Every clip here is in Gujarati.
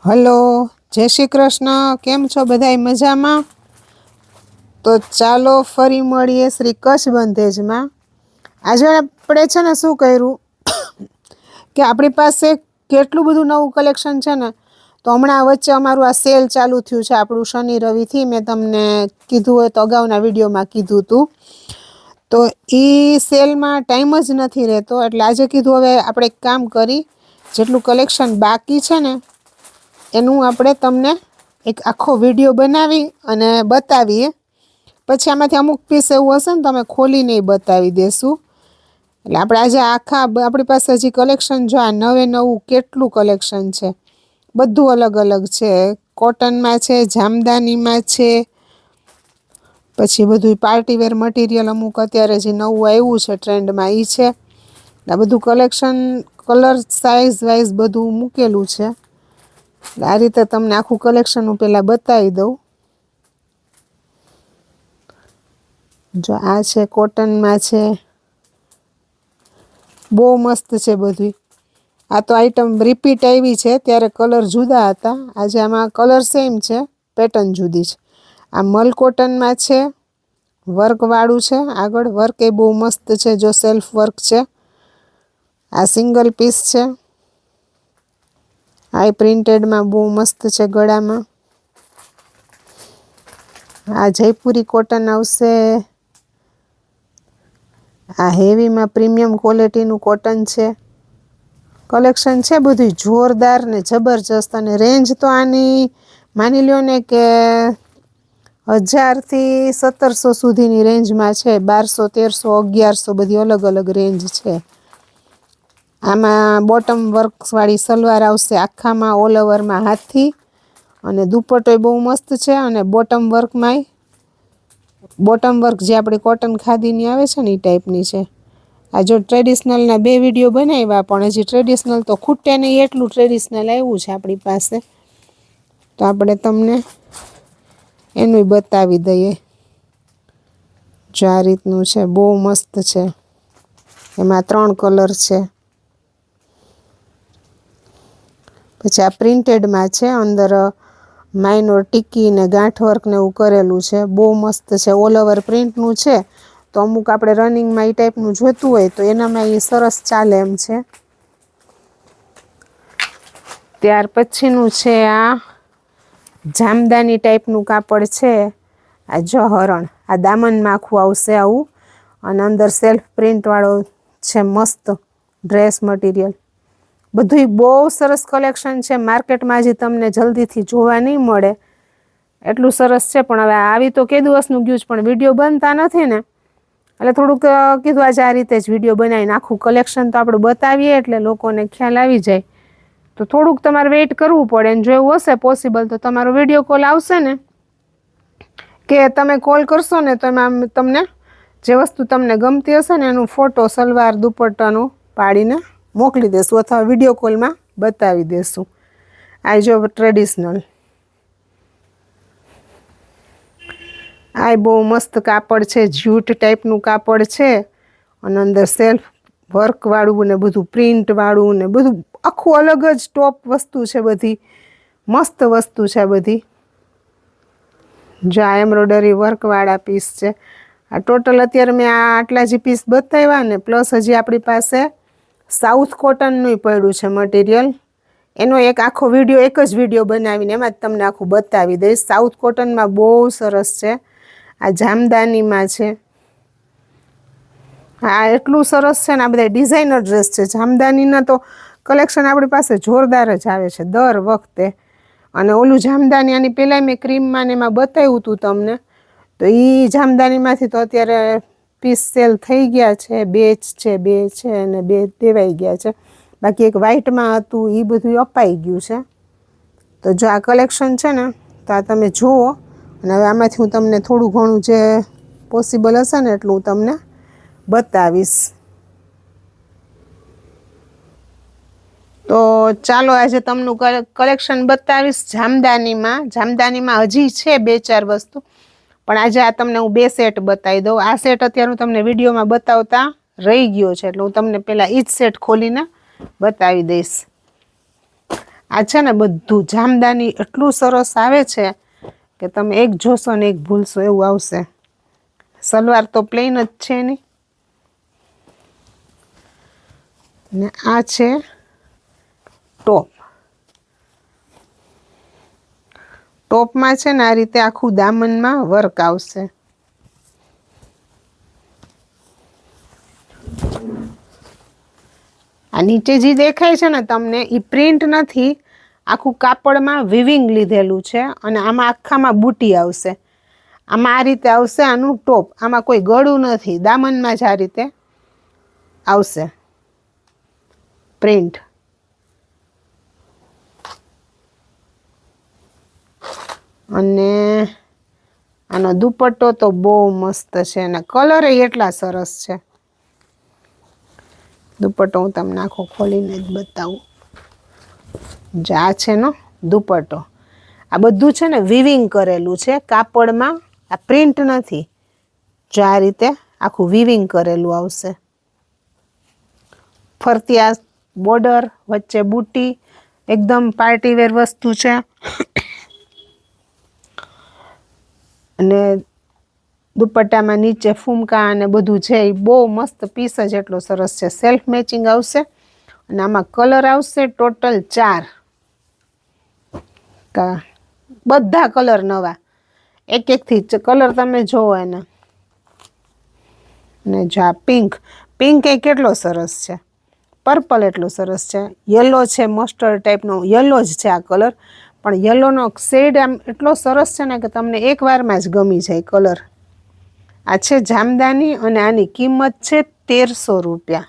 હલો, જય શ્રી કૃષ્ણ. કેમ છો બધાય મજામાં? તો ચાલો ફરી મળીએ શ્રી કચ્છ બંધેજમાં. આજે આપણે છે ને શું કર્યું કે આપણી પાસે કેટલું બધું નવું કલેક્શન છે ને, તો હમણાં વચ્ચે અમારું આ સેલ ચાલુ થયું છે આપણું શનિ રવિથી. મેં તમને કીધું હોય તો અગાઉના વિડીયોમાં કીધું હતું. તો એ સેલમાં ટાઈમ જ નથી રહેતો, એટલે આજે કીધું હવે આપણે એક કામ કરી, જેટલું કલેક્શન બાકી છે ને એનું આપણે તમને એક આખો વિડીયો બનાવી અને બતાવીએ. પછી આમાંથી અમુક પીસ એવું હશે ને તો અમે ખોલીને બતાવી દેશું. એટલે આપણે આજે આપણી પાસે હજી કલેક્શન જો આ નવું કેટલું કલેક્શન છે, બધું અલગ અલગ છે. કોટનમાં છે, જામદાનીમાં છે, પછી બધું પાર્ટીવેર મટીરિયલ અમુક અત્યારે જે નવું આવ્યું છે ટ્રેન્ડમાં એ છે. આ બધું કલેક્શન કલર સાઇઝ વાઇઝ બધું મૂકેલું છે. આ રીતે તમને આખું કલેક્શન હું પહેલાં બતાવી દઉં. જો આ છે કોટનમાં છે, બહુ મસ્ત છે બધું. આ તો આઈટમ રિપીટ આવી છે, ત્યારે કલર જુદા હતા. આજે આમાં કલર સેમ છે, પેટર્ન જુદી છે. આ મલ કોટનમાં છે, વર્કવાળું છે. આગળ વર્ક એ બહુ મસ્ત છે, જો સેલ્ફ વર્ક છે. આ સિંગલ પીસ છે. આ પ્રિન્ટેડમાં બહુ મસ્ત છે ગળામાં. આ જયપુરી કોટન આવશે. આ હેવીમાં પ્રીમિયમ ક્વોલિટીનું કોટન છે. કલેક્શન છે બધું જોરદાર ને જબરજસ્ત. અને રેન્જ તો આની માની લ્યો ને કે 1000થી 1700 સુધીની રેન્જમાં છે. 1200, 1300, 1100 બધી અલગ અલગ રેન્જ છે. આમાં બોટમ વર્કવાળી સલવાર આવશે, આખામાં ઓલ ઓવરમાં હાથથી. અને દુપટ્ટો બહુ મસ્ત છે. અને બોટમ વર્ક જે આપણી કોટન ખાદીની આવે છે ને એ ટાઈપની છે. આ જો ટ્રેડિશનલના 2 વિડીયો બનાવ્યા, પણ હજી ટ્રેડિશનલ તો ખૂટે નહીં એટલું ટ્રેડિશનલ આવ્યું છે આપણી પાસે. તો આપણે તમને એનું બતાવી દઈએ. જો આ રીતનું છે, બહુ મસ્ત છે. એમાં 3 કલર છે. પછી આ પ્રિન્ટેડમાં છે, અંદર માઇનોર ટીકી ને ગાંઠ ને એવું કરેલું છે. બહુ મસ્ત છે. ઓલ ઓવર પ્રિન્ટનું છે. તો અમુક આપણે રનિંગમાં એ ટાઈપનું જોતું હોય તો એનામાં એ સરસ ચાલે એમ છે. ત્યાર પછીનું છે આ જામદાની ટાઈપનું કાપડ છે. આ જહરણ, આ દામનમાં આખું આવશે આવું. અને અંદર સેલ્ફ પ્રિન્ટવાળો છે, મસ્ત ડ્રેસ મટીરિયલ. બધું બહુ સરસ કલેક્શન છે. માર્કેટમાં હજી તમને જલ્દીથી જોવા નહીં મળે એટલું સરસ છે. પણ હવે આવી તો કે દિવસનું ગયું છે, પણ વિડીયો બનતા નથી ને, એટલે થોડુંક કીધું આજે આ રીતે જ વિડીયો બનાવીને આખું કલેક્શન તો આપણે બતાવીએ એટલે લોકોને ખ્યાલ આવી જાય. તો થોડુંક તમારે વેઇટ કરવું પડે. અને જો એવું હશે પોસિબલ તો તમારો વિડીયો કોલ આવશે ને, કે તમે કોલ કરશો ને તો એમાં તમને જે વસ્તુ તમને ગમતી હશે ને એનું ફોટો સલવાર દુપટ્ટાનું પાડીને મોકલી દેશું, અથવા વિડીયો કોલમાં બતાવી દેશું. આ જો ટ્રેડિશનલ, આ બહુ મસ્ત કાપડ છે. જ્યુટ ટાઈપનું કાપડ છે. અને અંદર સેલ્ફ વર્કવાળું ને બધું પ્રિન્ટવાળું ને બધું આખું અલગ જ ટોપ વસ્તુ છે. બધી મસ્ત વસ્તુ છે બધી. જો આ એમ્બ્રોઇડરી વર્કવાળા પીસ છે. આ ટોટલ અત્યારે મેં આટલા જે પીસ બતાવ્યા ને, પ્લસ હજી આપણી પાસે સાઉથ કોટનનું પડ્યું છે મટીરિયલ. એનો એક આખો વિડીયો, એક જ વિડીયો બનાવીને એમાં જ તમને આખું બતાવી દઈશ. સાઉથ કોટનમાં બહુ સરસ છે. આ જામદાનીમાં છે. આ એટલું સરસ છે ને. આ બધા ડિઝાઇનર ડ્રેસ છે. જામદાનીના તો કલેક્શન આપણી પાસે જોરદાર જ આવે છે દર વખતે. અને ઓલું જામદાની આની પહેલાં મેં ક્રીમમાં ને એમાં બતાવ્યું હતું તમને, તો એ જામદાનીમાંથી તો અત્યારે પીસ સેલ થઈ ગયા છે. 2 છે અને 2 દેવાઈ ગયા છે. બાકી એક વ્હાઇટમાં હતું એ બધું અપાઈ ગયું છે. તો જો આ કલેક્શન છે ને, તો આ તમે જુઓ. અને હવે આમાંથી હું તમને થોડું ઘણું જે પોસિબલ હશે ને એટલું હું તમને બતાવીશ. તો ચાલો આજે તમને કલેક્શન બતાવીશ જામદાનીમાં હજી છે 2-4 વસ્તુ, પણ આજે આ તમને હું 2 સેટ બતાવી દઉં. આ સેટ અત્યારે હું તમને વિડીયોમાં બતાવતા રહી ગયો છે, એટલે હું તમને પહેલાં એ જ સેટ ખોલીને બતાવી દઈશ. આ છે ને બધું જામદાની એટલું સરસ આવે છે કે તમે એક જોશો ને એક ભૂલશો એવું આવશે. સલવાર તો પ્લેન જ છે નહીં. ને આ છે ટોપ. ટોપમાં છે ને આ રીતે આખું દામનમાં વર્ક આવશે. આ નીચે જે દેખાય છે ને તમને એ પ્રિન્ટ નથી, આખું કાપડમાં વિવિંગ લીધેલું છે અને આમાં આખામાં બુટી આવશે. આમાં આ રીતે આવશે આનું ટોપ. આમાં કોઈ ગળું નથી, દામનમાં જ આ રીતે આવશે પ્રિન્ટ. અને આનો દુપટ્ટો તો બહુ મસ્ત છે અને કલર એટલા સરસ છે. દુપટ્ટો હું તમને આખો ખોલીને જ બતાવું. જે આ છે નો દુપટ્ટો, આ બધું છે ને વિવિંગ કરેલું છે કાપડમાં, આ પ્રિન્ટ નથી. જો આ રીતે આખું વિવિંગ કરેલું આવશે. ફરતી આ બોર્ડર, વચ્ચે બુટી, એકદમ પાર્ટીવેર વસ્તુ છે. અને દુપટ્ટામાં નીચે ફૂમકા અને બધું છે એ બહુ મસ્ત પીસ જ એટલો સરસ છે. સેલ્ફ મેચિંગ આવશે અને આમાં કલર આવશે ટોટલ 4. બધા કલર નવા, એક એકથી કલર તમે જોવો એના. ને જો આ પિંક, પિંક એ કેટલો સરસ છે. પર્પલ એટલો સરસ છે. યલો છે, મસ્ટર્ડ ટાઈપનો યલો જ છે આ કલર, પણ યલોનો શેડ આમ એટલો સરસ છે ને કે તમને એક વારમાં જ ગમી જાય કલર. આ છે જામદાની અને આની કિંમત છે 1300 રૂપિયા.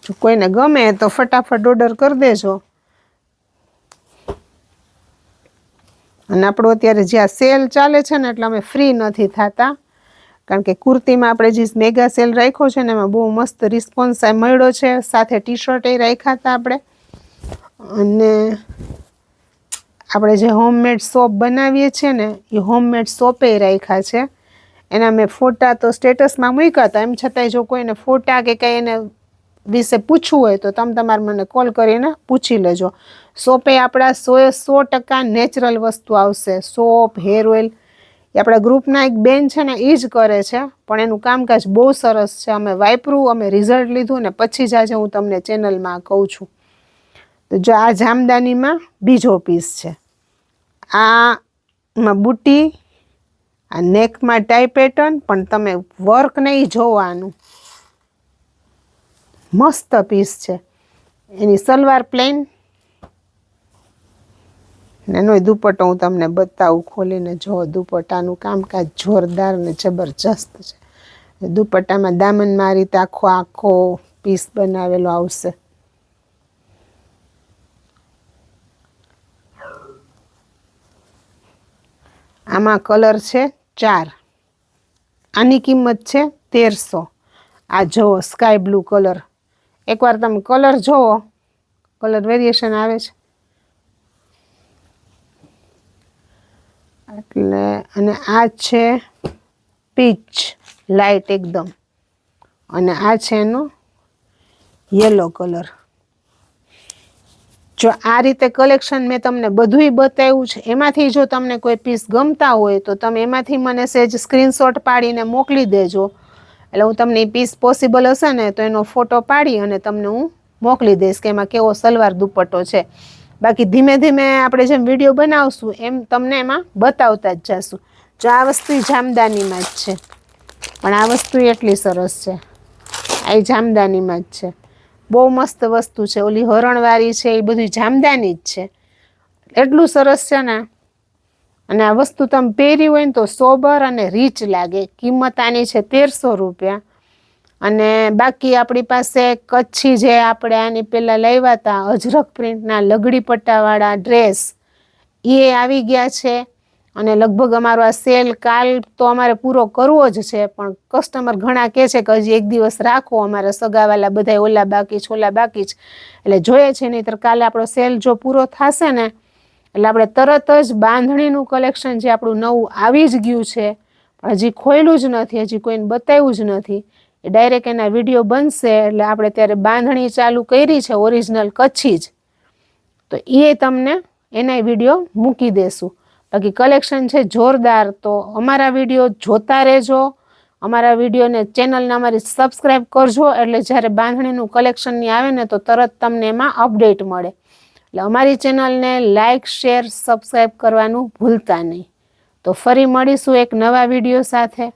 જો કોઈને ગમે તો ફટાફટ ઓર્ડર કરી દેજો. અને આપણો અત્યારે જે આ સેલ ચાલે છે ને એટલે અમે ફ્રી નથી થતા, કારણ કે કુર્તીમાં આપણે જે મેગા સેલ રાખ્યો છે ને એમાં બહુ મસ્ત રિસ્પોન્સ મળ્યો છે. સાથે ટી શર્ટ એ રાખ્યા હતા આપણે. અને આપણે જે હોમમેડ સોપ બનાવીએ છીએ ને એ હોમમેડ સોપે રાખ્યા છે. એના મેં ફોટા તો સ્ટેટસમાં મૂક્યા હતા. એમ છતાંય જો કોઈને ફોટા કે કંઈ એને વિશે પૂછવું હોય તો તમે તમારે મને કોલ કરીને પૂછી લેજો. સોપે આપણા 100% નેચરલ વસ્તુ આવશે. સોપ, હેર ઓઇલ એ આપણા ગ્રુપના એક બેન છે ને એ જ કરે છે, પણ એનું કામકાજ બહુ સરસ છે. અમે વાપર્યું, અમે રિઝલ્ટ લીધું ને પછી જ આજે હું તમને ચેનલમાં કહું છું. તો જો આ જામદાનીમાં બીજો પીસ છે. આમાં બુટી, આ નેકમાં ટાઈ પેટર્ન, પણ તમે વર્ક નહીં જોવાનું, મસ્ત પીસ છે. એની સલવાર પ્લેન, એનો દુપટ્ટો હું તમને બતાવું ખોલીને. જો દુપટ્ટાનું કામકાજ જોરદાર ને જબરજસ્ત છે. દુપટ્ટામાં દામનમાં આ રીતે આખો પીસ બનાવેલો આવશે. આમાં કલર છે 4. આની કિંમત છે 1300. આ જુઓ સ્કાય બ્લુ કલર. એકવાર તમે કલર જુઓ, કલર વેરિએશન આવે છે એટલે. અને આ છે પીચ લાઇટ એકદમ, અને આ છે એનો યલો કલર. જો આ રીતે કલેક્શન મેં તમને બધુંય બતાવ્યું છે. એમાંથી જો તમને કોઈ પીસ ગમતા હોય તો તમે એમાંથી મને સહેજ સ્ક્રીનશોટ પાડીને મોકલી દેજો. એટલે હું તમને એ પીસ પોસિબલ હશે ને તો એનો ફોટો પાડી અને તમને હું મોકલી દઈશ કે એમાં કેવો સલવાર દુપટ્ટો છે. બાકી ધીમે ધીમે આપણે જેમ વિડીયો બનાવશું એમ તમને એમાં બતાવતા જ જશું. જો આ વસ્તુ જામદાનીમાં જ છે, પણ આ વસ્તુ એટલી સરસ છે. આ જામદાનીમાં જ છે. બહુ મસ્ત વસ્તુ છે. ઓલી હરણવાળી છે એ બધી જામદાની જ છે. એટલું સરસ છે ને. અને આ વસ્તુ તમે પહેરી હોય ને તો સોબર અને રીચ લાગે. કિંમત આની છે 1300 રૂપિયા. અને બાકી આપણી પાસે કચ્છી જે આપણે આની પહેલાં લાવ્યા હતા અજરક પ્રિન્ટના લગડી પટ્ટાવાળા ડ્રેસ એ આવી ગયા છે. અને લગભગ અમારો આ સેલ કાલ તો અમારે પૂરો કરવો જ છે, પણ કસ્ટમર ઘણા કહે છે કે હજી એક દિવસ રાખો, અમારા સગાવાલા બધા ઓલા બાકી જ ઓલા બાકી જ, એટલે જોઈએ છે. નહીંતર કાલે આપણો સેલ જો પૂરો થશે ને એટલે આપણે તરત જ બાંધણીનું કલેક્શન જે આપણું નવું આવી જ ગયું છે, પણ હજી ખોલ્યું જ નથી, હજી કોઈને બતાવ્યું જ નથી, એ ડાયરેક્ટ એના વિડીયો બનશે એટલે આપણે ત્યારે બાંધણી ચાલુ કરી છે ઓરિજિનલ કચ્છી જ, તો એ તમને એના વિડીયો મૂકી દેશું. બાકી કલેક્શન છે જોરદાર. તો અમારા વિડીયો જોતા રહેજો, અમારા વિડીયોને ચેનલને અમારી સબસ્ક્રાઈબ કરજો, એટલે જ્યારે બાંધણીનું કલેક્શનની આવે ને તો તરત તમને એમાં અપડેટ મળે. એટલે અમારી ચેનલને લાઇક, શેર, સબસ્ક્રાઈબ કરવાનું ભૂલતા નહીં. તો ફરી મળીશું એક નવા વિડીયો સાથે.